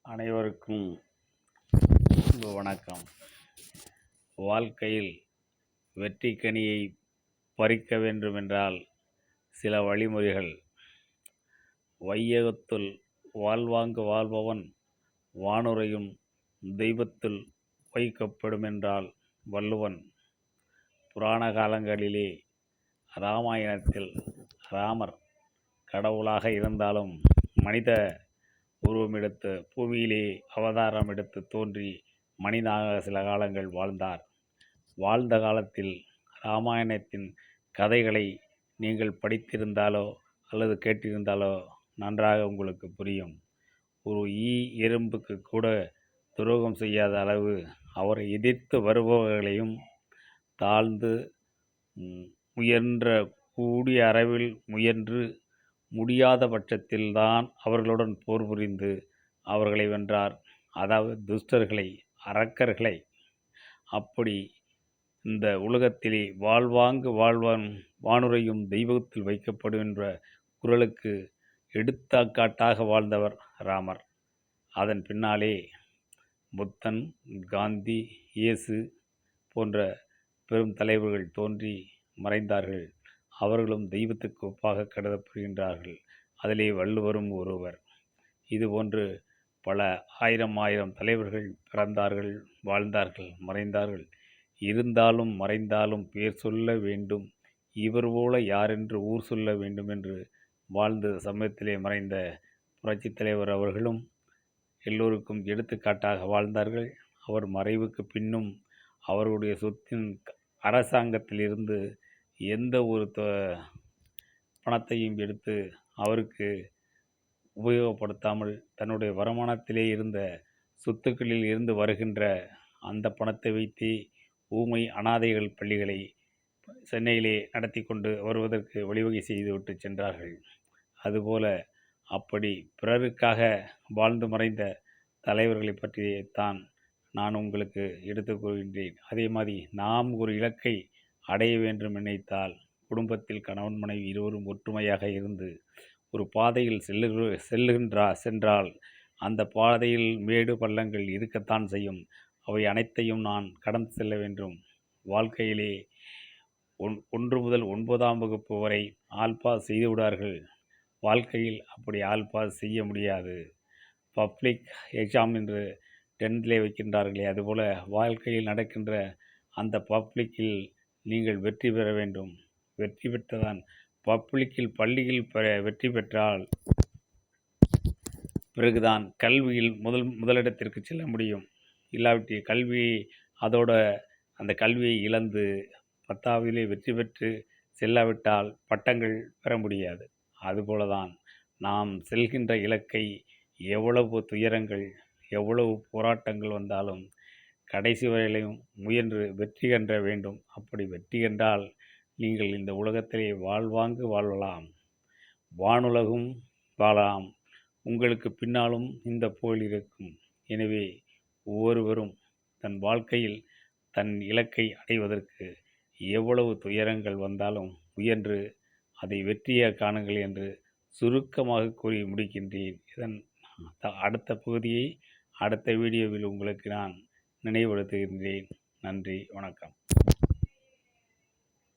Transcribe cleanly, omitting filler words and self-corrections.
அனைவருக்கும் வணக்கம். வாழ்க்கையில் வெற்றி கனியை பறிக்க வேண்டுமென்றால் சில வழிமுறைகள். வையகத்துள் வாழ்வாங்கு வாழ்பவன் வானுரையும் தெய்வத்துள் வைக்கப்படுமென்றால் வள்ளுவன். புராண காலங்களிலே இராமாயணத்தில் ராமர் கடவுளாக இருந்தாலும் மனித உருவமெடுத்து பூமியிலே அவதாரம் எடுத்து தோன்றி மனிதனாக சில காலங்கள் வாழ்ந்தார். வாழ்ந்த காலத்தில் இராமாயணத்தின் கதைகளை நீங்கள் படித்திருந்தாலோ அல்லது கேட்டிருந்தாலோ நன்றாக உங்களுக்கு புரியும். ஒரு எறும்புக்கு கூட துரோகம் செய்யாத அளவு அவரை எதிர்த்து வருபவர்களையும் தாழ்ந்து முயன்ற கூடிய அளவில் முயன்று முடியாத பட்சத்தில்தான் அவர்களுடன் போர் புரிந்து அவர்களை வென்றார். அதாவது துஷ்டர்களை, அரக்கர்களை. அப்படி இந்த உலகத்திலே வாழ்வாங்கு வாழ்வான் வானுரையும் தெய்வத்தில் வைக்கப்படும் என்ற குறளுக்கு எடுத்துக்காட்டாக வாழ்ந்தவர் ராமர். அதன் பின்னாலே புத்தன், காந்தி, இயேசு போன்ற பெரும் தலைவர்கள் தோன்றி மறைந்தார்கள். அவர்களும் தெய்வத்துக்கு ஒப்பாக கருதப்படுகின்றார்கள். அதிலே வள்ளுவரும் ஒருவர். இதுபோன்று பல ஆயிரம் தலைவர்கள் பிறந்தார்கள், வாழ்ந்தார்கள், மறைந்தார்கள். இருந்தாலும் மறைந்தாலும் பேர் சொல்ல வேண்டும், இவர் போல யாரென்று ஊர் சொல்ல வேண்டும் என்று வாழ்ந்த சமயத்திலே மறைந்த புரட்சித் தலைவர் அவர்களும் எல்லோருக்கும் எடுத்துக்காட்டாக வாழ்ந்தார்கள். அவர் மறைவுக்கு பின்னும் அவருடைய சொத்தின் அரசாங்கத்திலிருந்து எந்த ஒரு பணத்தையும் எடுத்து அவருக்கு உபயோகப்படுத்தாமல் தன்னுடைய வருமானத்திலே இருந்த சொத்துக்களில் இருந்து வருகின்ற அந்த பணத்தை வைத்து ஊமை அனாதைகள் பள்ளிகளை சென்னையிலே நடத்தி கொண்டு வருவதற்கு வழிவகை செய்துவிட்டு சென்றார்கள். அதுபோல அப்படி பிறருக்காக வாழ்ந்து மறைந்த தலைவர்களை பற்றியத்தான் நான் உங்களுக்கு எடுத்துக் கூறுகின்றேன். அதே மாதிரி நாம் ஒரு இலக்கை அடைய வேண்டும் நினைத்தால் குடும்பத்தில் கணவன் மனைவி இருவரும் ஒற்றுமையாக இருந்து ஒரு பாதையில் சென்றால் அந்த பாதையில் மேடு பள்ளங்கள் இருக்கத்தான் செய்யும். அவை அனைத்தையும் நான் கடந்து செல்ல வேண்டும். வாழ்க்கையிலே 1 முதல் 9ஆம் வகுப்பு வரை ஆல் பாஸ் செய்து விடார்கள். வாழ்க்கையில் அப்படி ஆல் பாஸ் செய்ய முடியாது. பப்ளிக் எக்ஸாம் என்று 10th வைக்கின்றார்களே, அதுபோல் வாழ்க்கையில் நடக்கின்ற அந்த பப்ளிக்கில் நீங்கள் வெற்றி பெற வேண்டும். வெற்றி பெற்றதான் பப்ளிக்கில் பள்ளியில் வெற்றி பெற்றால் பிறகுதான் கல்வியில் முதலிடத்திற்கு செல்ல முடியும். இல்லாவிட்டு கல்வி அதோட அந்த கல்வியை இழந்து 10ஆவதிலே வெற்றி பெற்று செல்லாவிட்டால் பட்டங்கள் பெற முடியாது. அதுபோலதான் நாம் செல்கின்ற இலக்கை எவ்வளவு துயரங்கள், எவ்வளவு போராட்டங்கள் வந்தாலும் கடைசி வரையிலையும் முயன்று வெற்றி கண்ட வேண்டும். அப்படி வெற்றி கண்டால் நீங்கள் இந்த உலகத்திலே வாழ்வாங்கு வாழலாம், வானுலகும் வாழலாம். உங்களுக்கு பின்னாலும் இந்த புகழ் இருக்கும். எனவே ஒவ்வொருவரும் தன் வாழ்க்கையில் தன் இலக்கை அடைவதற்கு எவ்வளவு துயரங்கள் வந்தாலும் முயன்று அதை வெற்றியாக காணுங்கள் என்று சுருக்கமாக கூறி முடிக்கின்றேன். இதன் அடுத்த பகுதியை அடுத்த வீடியோவில் உங்களுக்கு நான் நினைவுபடுத்துகின்றேன். நன்றி, வணக்கம்.